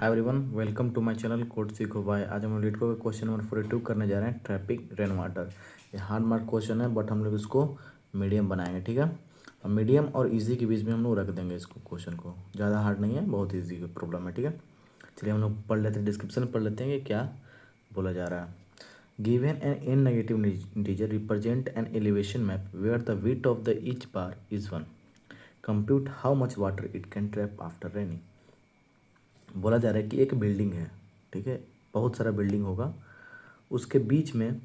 Hi everyone, welcome to my channel code सीखो by. आज हम लीड को क्वेश्चन नंबर 42 करने जा रहे हैं। ट्रैफिक रेन वाटर, ये हार्ड मार्क क्वेश्चन है बट हम लोग इसको मीडियम बनाएंगे, ठीक है। और मीडियम और इजी के बीच में हम लोग रख देंगे इसको, क्वेश्चन को। ज़्यादा हार्ड नहीं है, बहुत ईजी प्रॉब्लम है, ठीक है। चलिए हम लोग पढ़ लेते हैं, डिस्क्रिप्शन पढ़ लेते हैं कि क्या बोला जा रहा है। Given n non negative integer represent an elevation map where the width of the each bar is 1। Compute how much water it can trap after raining. बोला जा रहा है कि एक बिल्डिंग है, ठीक है, बहुत सारा बिल्डिंग होगा, उसके बीच में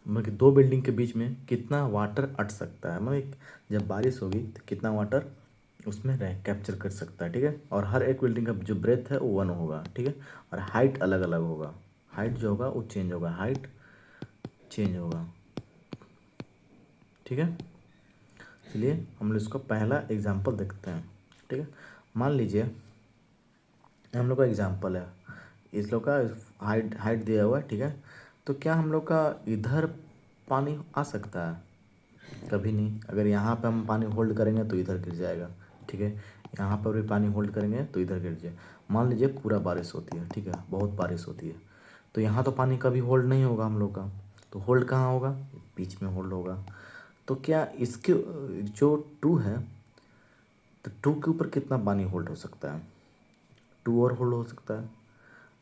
मतलब कि दो बिल्डिंग के बीच में कितना वाटर अट सकता है, मतलब जब बारिश होगी तो कितना वाटर उसमें रह कैप्चर कर सकता है, ठीक है। और हर एक बिल्डिंग का जो ब्रेथ है वो 1 होगा, ठीक है। और हाइट अलग अलग होगा, हाइट जो होगा वो चेंज होगा, हाइट चेंज होगा, ठीक है। चलिए हम लोग इसका पहला एग्जाम्पल देखते हैं, ठीक है। मान लीजिए हम लोग का एग्जाम्पल है, इस लोग का हाइट हाइट दिया हुआ है, ठीक है। तो क्या हम लोग का इधर पानी आ सकता है? कभी नहीं। अगर यहाँ पे हम पानी होल्ड करेंगे तो इधर गिर जाएगा, ठीक है। यहाँ पर भी पानी होल्ड करेंगे तो इधर गिर जाए। मान लीजिए पूरा बारिश होती है, ठीक है, बहुत बारिश होती है, तो यहाँ तो पानी कभी होल्ड नहीं होगा हम लोग का, तो होल्ड कहाँ होगा? बीच में होल्ड होगा। तो क्या इसके जो 2 है, तो 2 के ऊपर कितना पानी होल्ड हो सकता है? 2 और होल्ड हो सकता है।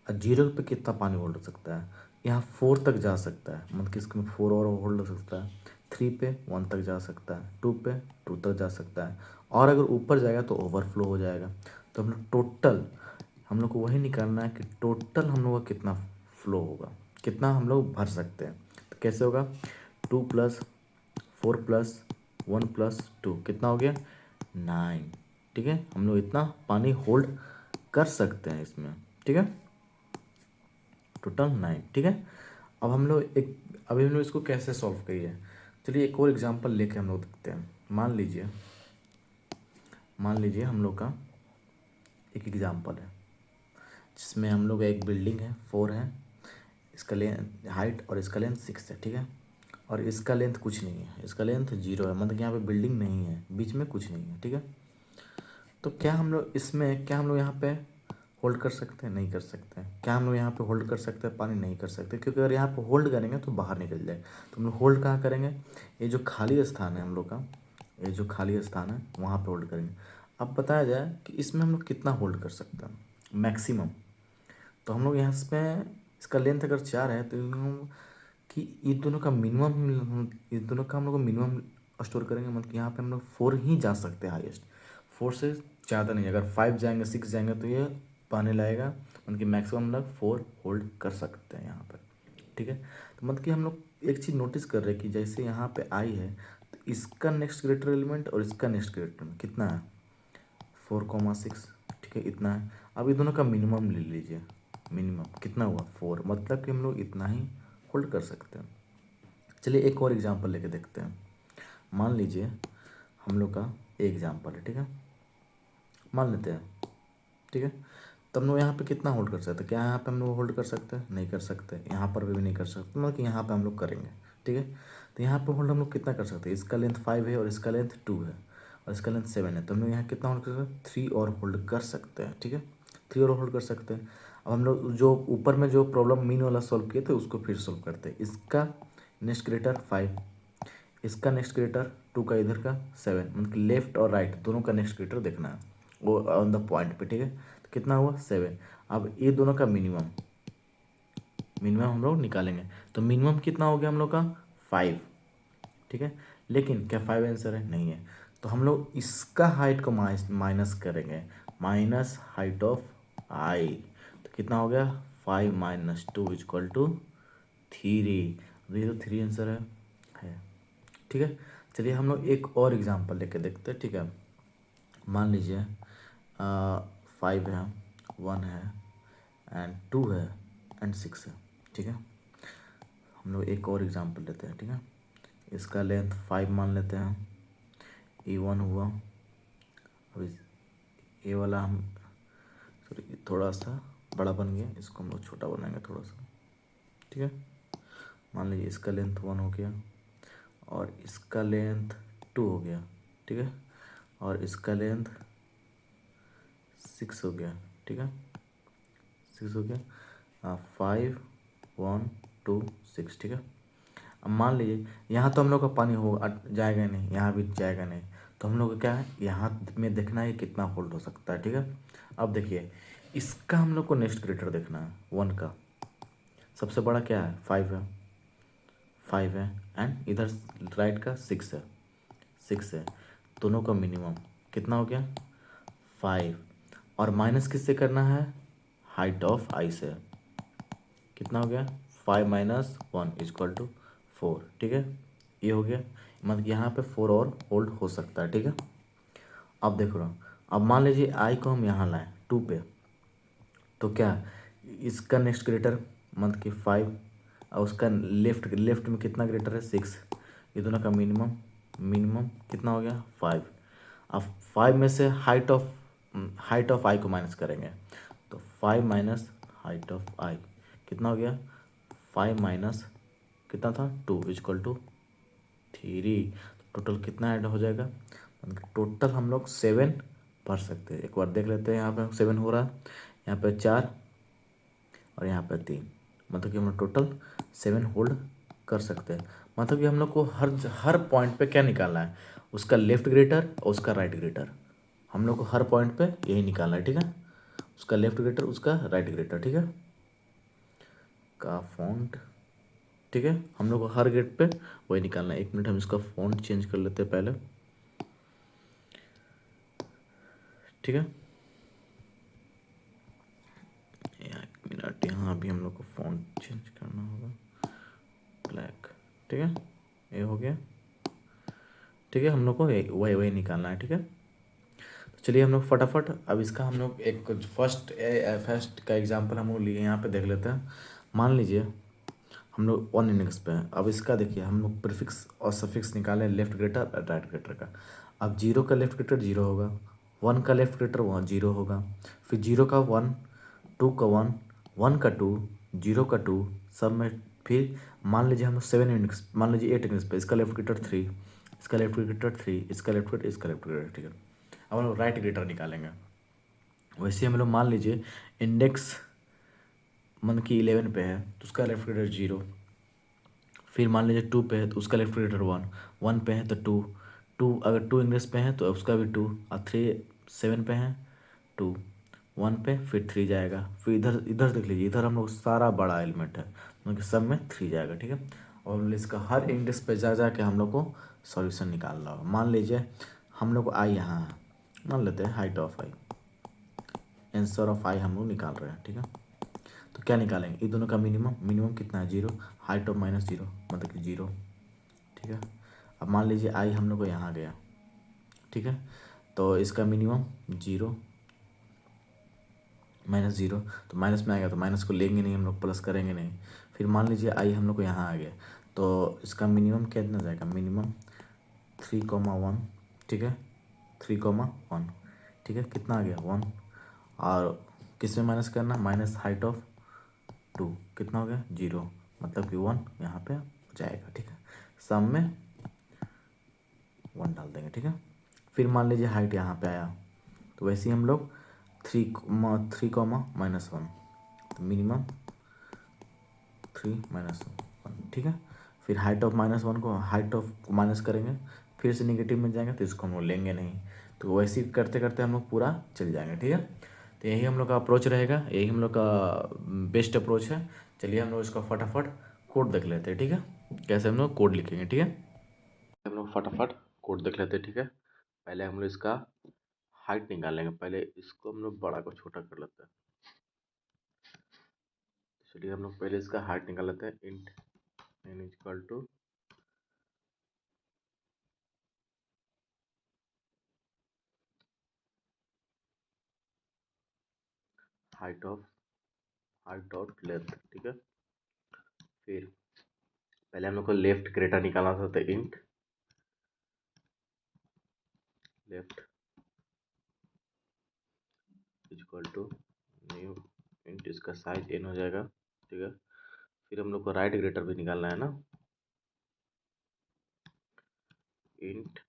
और 0 पे कितना पानी होल्ड हो सकता है? यहाँ 4 तक जा सकता है, मतलब कि इसमें 4 और होल्ड हो सकता है। 3 पे 1 तक जा सकता है, 2 पे 2 तक जा सकता है। और अगर ऊपर जाएगा तो ओवरफ्लो हो जाएगा। तो हम लोग टोटल, हम लोग को वही निकालना है कि टोटल हम लोग का कितना फ्लो होगा, कितना हम लोग भर सकते हैं। तो कैसे होगा? 2 प्लस 4 प्लस 1 प्लस 2 कितना हो गया? 9, ठीक है। हम लोग इतना पानी होल्ड कर सकते हैं इसमें, ठीक है, टोटल 9, ठीक है। अब हम लोग अभी हम लोग इसको कैसे सॉल्व करिए। चलिए एक और एग्जांपल लेके हम लोग देखते हैं। मान लीजिए हम लोग का एक एग्जांपल है जिसमें हम लोग एक बिल्डिंग है, 4 है, इसका लेंथ हाइट और इसका लेंथ 6 है, ठीक है। और इसका लेंथ कुछ नहीं है, इसका लेंथ 0 है, मतलब यहाँ पे बिल्डिंग नहीं है, बीच में कुछ नहीं है, ठीक है। तो क्या हम लोग इसमें, क्या हम लोग यहाँ पे होल्ड कर सकते हैं? नहीं कर सकते हैं। क्या हम लोग यहाँ पे होल्ड कर सकते हैं पानी? नहीं कर सकते, क्योंकि अगर यहाँ पे होल्ड करेंगे तो बाहर निकल जाए। तो हम लोग होल्ड कहाँ करेंगे? ये जो खाली स्थान है हम लोग का, ये जो खाली स्थान है वहाँ पे होल्ड करेंगे। अब बताया जाए कि इसमें हम लोग कितना होल्ड कर सकते हैं मैक्सिमम। तो हम लोग यहाँ इसमें इसका लेंथ अगर 4 है तो कि ये दोनों का मिनिमम, इस दोनों का हम लोग मिनिमम स्टोर करेंगे, मतलब यहाँ पे हम लोग 4 ही जा सकते हैं हाईएस्ट, 4 से ज़्यादा नहीं। अगर 5 जाएंगे 6 जाएंगे तो ये पाने लगेगा, मतलब कि मैक्सिमम हम लोग 4 होल्ड कर सकते हैं यहाँ पर, ठीक है। तो मतलब कि हम लोग एक चीज़ नोटिस कर रहे हैं कि जैसे यहाँ पे आई है तो इसका नेक्स्ट ग्रेटर एलिमेंट और इसका नेक्स्ट ग्रेटर एलिमेंट कितना है? 4,6, ठीक है, इतना है। अब ये दोनों का मिनिमम ले लीजिए, मिनिमम कितना हुआ? 4, मतलब कि हम लोग इतना ही होल्ड कर सकते हैं। चलिए एक और एग्जांपल लेके देखते हैं। मान लीजिए हम लोग का एग्जांपल है, ठीक है, मान लेते हैं, ठीक है। तो हम लोग यहाँ पे कितना होल्ड कर सकते हैं? क्या यहाँ पे हम लोग होल्ड कर सकते हैं? नहीं कर सकते। यहाँ पर भी नहीं कर सकते, मतलब कि यहाँ पे हम लोग करेंगे, ठीक है। तो यहाँ पे होल्ड हम लोग कितना कर सकते हैं? इसका लेंथ 5 है और इसका लेंथ 2 है और इसका लेंथ 7 है, तो हम लोग यहाँ कितना होल्ड कर सकते हैं? 3 और होल्ड कर सकते हैं, ठीक है, 3 और होल्ड कर सकते हैं। अब हम लोग जो ऊपर में जो प्रॉब्लम मीन वाला सॉल्व किए थे उसको फिर सॉल्व करते हैं। इसका नेक्स्ट ग्रेटर 5, इसका नेक्स्ट ग्रेटर 2 का इधर का 7, मतलब लेफ्ट और राइट दोनों का नेक्स्ट ग्रेटर देखना है वो ऑन द पॉइंट पे, ठीक है। तो कितना हुआ? 7। अब ये दोनों का मिनिमम, मिनिमम हम लोग निकालेंगे, तो मिनिमम कितना हो गया हम लोग का? 5, ठीक है। लेकिन क्या 5 आंसर है? नहीं है। तो हम लोग इसका हाइट को माइनस करेंगे, माइनस हाइट ऑफ आई, तो कितना हो गया? 5 माइनस 2 इक्वल टू 3। ये तो 3 आंसर है, ठीक है। चलिए हम लोग एक और एग्जांपल लेके देखते हैं, ठीक है। मान लीजिए 5 है, 1 है एंड 2 है एंड 6 है, ठीक है। हम लोग एक और एग्जांपल लेते हैं, ठीक है। इसका लेंथ 5 मान लेते हैं, E1 हुआ। अब ये वाला हम सॉरी थोड़ा सा बड़ा बन गया, इसको हम लोग छोटा बनाएंगे थोड़ा सा, ठीक है। मान लीजिए इसका लेंथ 1 हो गया और इसका लेंथ 2 हो गया, ठीक है, और इसका लेंथ 6 हो गया, ठीक है, 6 हो गया, 5 1 2 6, ठीक है। अब मान लीजिए यहाँ तो हम लोग का पानी होगा, जाएगा नहीं, यहाँ भी जाएगा नहीं, तो हम लोग को क्या है, यहाँ में देखना है कितना होल्ड हो सकता है, ठीक है। अब देखिए इसका हम लोग को नेक्स्ट ग्रेटर देखना है, 1 का सबसे बड़ा क्या है, 5 है, 5 है, एंड इधर राइट का 6 है, 6 है, दोनों का मिनिमम कितना हो गया, 5, और माइनस किससे करना है, हाइट ऑफ आई से, कितना हो गया, 5 माइनस 1 इजक्वल टू 4, ठीक है। ये हो गया, मतलब यहाँ पे 4 और होल्ड हो सकता है, ठीक है। अब देखो रहा हूँ, अब मान लीजिए आई को हम यहाँ लाएं 2 पे, तो क्या इसका नेक्स्ट ग्रेटर मतलब कि 5, और उसका लेफ्ट लेफ्ट में कितना ग्रेटर है, 6, ये दोनों का मिनिमम मिनिमम कितना हो गया, 5। अब 5 में से हाइट ऑफ आई को माइनस करेंगे, तो 5 माइनस हाइट ऑफ आई कितना हो गया, 5 माइनस कितना था, 2 इजक्वल टू 3। टोटल कितना ऐड हो जाएगा, मतलब टोटल हम लोग 7 भर सकते हैं। एक बार देख लेते हैं, यहाँ पे 7 हो रहा है, यहाँ पे 4 और यहाँ पे 3, मतलब कि हम लोग टोटल 7 होल्ड कर सकते हैं। मतलब कि हम लोग को हर पॉइंट पे क्या निकालना है, उसका लेफ्ट ग्रेटर और उसका राइट ग्रेटर, हम लोग को हर पॉइंट पे यही निकालना है, ठीक है। उसका लेफ्ट ग्रेटर उसका राइट ग्रेटर, ठीक है, का फॉन्ट, ठीक है, हम लोग को हर गेट पे वही निकालना है। 1 मिनट हम इसका फॉन्ट चेंज कर लेते हैं पहले, ठीक है। 1 मिनट, यहाँ भी हम लोग को फॉन्ट चेंज करना होगा, ब्लैक, ठीक है, ये हो गया, ठीक है। हम लोग को वही वही निकालना है, ठीक है। तो चलिए हम लोग फटाफट अब इसका हम लोग एक फर्स्ट का एग्जांपल हम लोग लिए, यहाँ पे देख लेते हैं। मान लीजिए हम लोग 1 इंडेक्स पे हैं, अब इसका देखिए हम लोग प्रीफिक्स और सफिक्स निकालें लेफ्ट ग्रेटर और राइट ग्रेटर का। अब 0 का लेफ्ट ग्रेटर 0 होगा, 1 का लेफ्ट ग्रेटर 0 होगा, फिर 0 का 1, 2 का 1, 1 का 2, 0 का 2, सब में। फिर मान लीजिए हम लोग 7 इंडेक्स, मान लीजिए 8 इंडेक्स पे, इसका लेफ्ट ग्रेटर 3, इसका लेफ्ट ग्रेटर 3, इसका लेफ्ट ग्रेटर, इसका लेफ्ट ग्रेटर, ठीक है। अब हम लोग राइट ग्रेटर निकालेंगे। वैसे हम लोग मान लीजिए इंडेक्स मन की 11 पे है, तो उसका लेफ्ट ग्रेटर 0, फिर मान लीजिए 2 पे है तो उसका लेफ्ट ग्रेटर 1, 1 पे है तो 2, 2 अगर 2 इंग्लिश पे है तो उसका भी 2, और 3 7 पे है 2, 1 पे फिर 3 जाएगा, फिर इधर इधर देख लीजिए, इधर हम लोग सारा बड़ा एलिमेंट है, मतलब सब में 3 जाएगा, ठीक है। और इसका हर इंडेक्स पे जा जा के हम लोग को सॉल्यूशन निकालना होगा। मान लीजिए हम लोग को आई यहाँ है, मान लेते हैं height of i, answer of i हम लोग निकाल रहे हैं, ठीक है। तो क्या निकालेंगे, ये दोनों का मिनिमम मिनिमम कितना है, 0, हाइट ऑफ माइनस 0 मतलब कि 0, ठीक है। अब मान लीजिए आई हम लोग को यहाँ गया, ठीक है, तो इसका मिनिमम 0 माइनस 0, तो माइनस में आएगा तो माइनस को लेंगे नहीं हम लोग, प्लस करेंगे नहीं। फिर मान लीजिए आई हम लोग को यहाँ आ गया, तो इसका मिनिमम कितना जाएगा, मिनिमम 3,1, ठीक है, 3,1, ठीक है, कितना आ गया 1, और किस में माइनस करना, माइनस हाइट ऑफ 2 कितना हो गया 0, मतलब कि 1 यहाँ पे जाएगा, ठीक है। सम में 1 डाल देंगे, ठीक है। फिर मान लीजिए हाइट यहाँ पे आया, तो वैसे ही हम लोग 3,-1, तो मिनिमम 3 - 1, ठीक है। फिर हाइट ऑफ -1 को हाइट ऑफ माइनस करेंगे, फिर से निगेटिव में जाएंगे तो इसको हम लोग लेंगे नहीं, तो वैसे ही करते करते हम लोग पूरा चल जाएंगे, ठीक है। तो यही हम लोग का अप्रोच रहेगा, यही हम लोग का बेस्ट अप्रोच है। चलिए हम लोग इसका फटाफट कोड देख लेते हैं, ठीक है, कैसे हम लोग कोड लिखेंगे, ठीक है। हम लोग फटाफट कोड देख लेते हैं, ठीक है। पहले हम लोग इसका हाइट निकालेंगे, पहले इसको हम लोग बड़ा को छोटा कर लेते हैं। चलिए हम लोग पहले इसका हाइट निकाल लेते हैं, int n equal to height dot length, ठीक है। फिर पहले हम लोग को लेफ्ट ग्रेटर निकालना था, तो int left equal to new int, इसका साइज n हो जाएगा, ठीक है। फिर हम लोग को राइट ग्रेटर भी निकालना है ना, int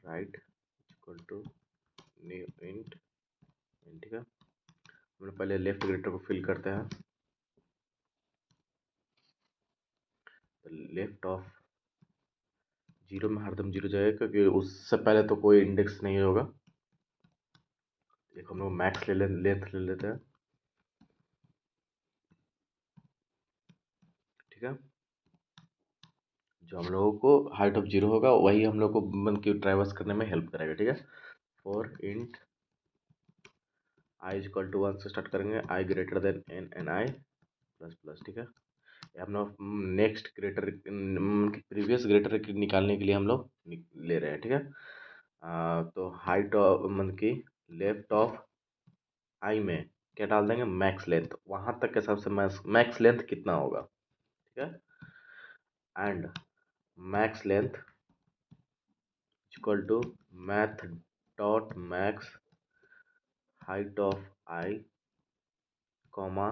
right equal to new int, ठीक है। हम लोग पहले लेफ्ट ग्रेटर को फिल करते हैं। लेफ्ट ऑफ जीरो में हरदम जीरो जाएगा क्योंकि उससे पहले तो कोई इंडेक्स नहीं होगा। एक हम लोग मैक्स लेंथ ले लेते हैं, ठीक है। जो हम लोगों को हाइट ऑफ जीरो होगा वही हम लोग को मन की ट्रैवर्स करने में हेल्प करेगा, ठीक है। For int i is equal to 1 से स्टार्ट करेंगे, i greater than n n i plus plus, ठीक है। हम लोग नेक्स्ट ग्रेटर प्रीवियस ग्रेटर निकालने के लिए हम लोग ले रहे हैं, ठीक है। तो हाइट ऑफ मतलब कि लेफ्ट ऑफ आई में क्या डाल देंगे, मैक्स लेंथ, वहां तक के हिसाब से मैक्स लेंथ कितना होगा, ठीक है। And max length equal to math dot max height of i comma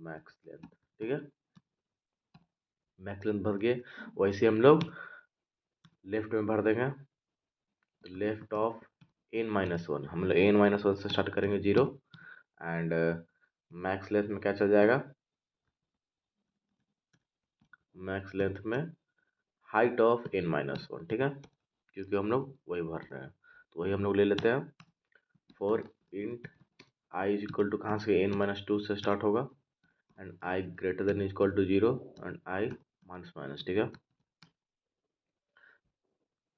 max length, ठीक है। मैक्स लेंथ भर गए, वैसे हम लोग लेफ्ट में भर देंगे। तो left of n minus one, हम लोग एन माइनस वन से स्टार्ट करेंगे जीरो, एंड मैक्स लेंथ में क्या चल जाएगा, मैक्स लेंथ में height of n minus one, ठीक है, क्योंकि हम लोग वही भर रहे हैं। तो वही हम लोग ले लेते हैं। For int i is equal to, कहाँ से, एन माइनस टू से स्टार्ट होगा, and i greater than is equal to zero, and i minus minus, ठीक है,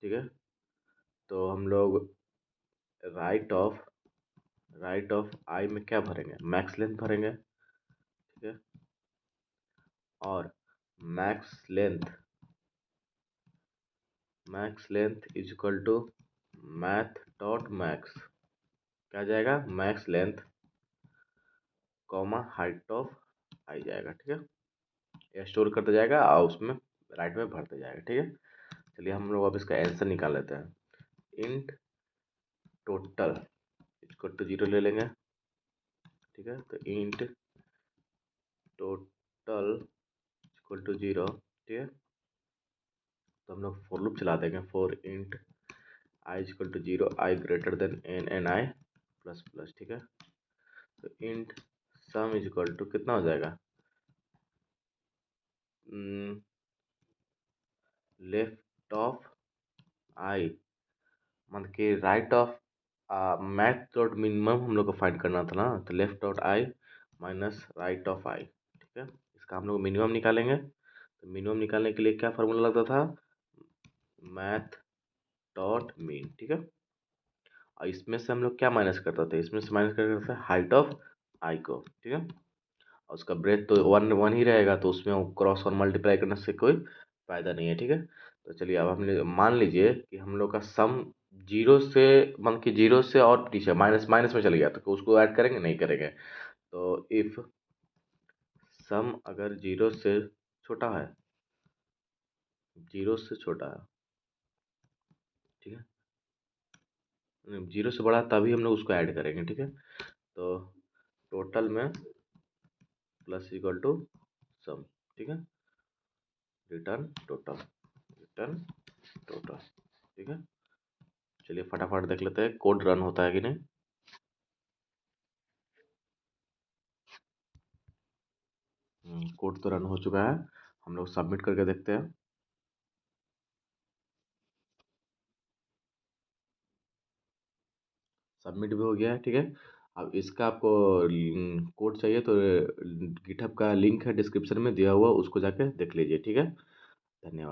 ठीक है। तो हम लोग राइट ऑफ आई में क्या भरेंगे, मैक्स लेंथ भरेंगे, ठीक है। और max length is equal to math dot max, क्या जाएगा, max length comma height of i जाएगा, ठीक है। ये स्टोर करते जाएगा और उसमें राइट में भरते जाएगा, ठीक है। चलिए हम लोग अब इसका आंसर निकाल लेते हैं। Int total equal to zero ले लेंगे, ठीक है। तो int total equal to zero, ठीक है। तो हम लोग फॉर लूप चला देंगे। For int i equal to zero, i greater than n n i plus plus, ठीक है। तो int sum is equal to कितना हो जाएगा, लेफ्ट ऑफ आई मतलब कि right of math dot minimum हम लोग को फाइंड करना था ना, तो left dot i minus right of i, ठीक है। इसका हम लोग मिनिमम निकालेंगे। तो मिनिमम निकालने के लिए क्या फार्मूला लगता था, मैथ डॉट मीन, ठीक है। और इसमें से हम लोग क्या माइनस करते थे, इसमें से माइनस करते थे हाइट ऑफ आई को, ठीक है। और उसका ब्रेथ तो वन वन ही रहेगा, तो उसमें क्रॉस और मल्टीप्लाई करने से कोई फायदा नहीं है, ठीक है। तो चलिए अब हम मान लीजिए कि हम लोग का सम जीरो से मान कि जीरो से और पीछे माइनस माइनस में चल गया, तो उसको ऐड करेंगे, नहीं करेंगे। तो इफ सम अगर जीरो से छोटा है, जीरो से छोटा है, ठीक है, जीरो से बड़ा तभी हम लोग उसको ऐड करेंगे, ठीक है। तो टोटल में प्लस इक्वल टू सम, ठीक है, रिटर्न टोटल, रिटर्न टोटल, ठीक है। चलिए फटाफट देख लेते हैं कोड रन होता है कि नहीं। कोड तो रन हो चुका है, हम लोग सबमिट करके देखते हैं। सबमिट भी हो गया है, ठीक है। अब इसका आपको कोड चाहिए तो गिटहब का लिंक है डिस्क्रिप्शन में दिया हुआ, उसको जाके देख लीजिए, ठीक है। धन्यवाद।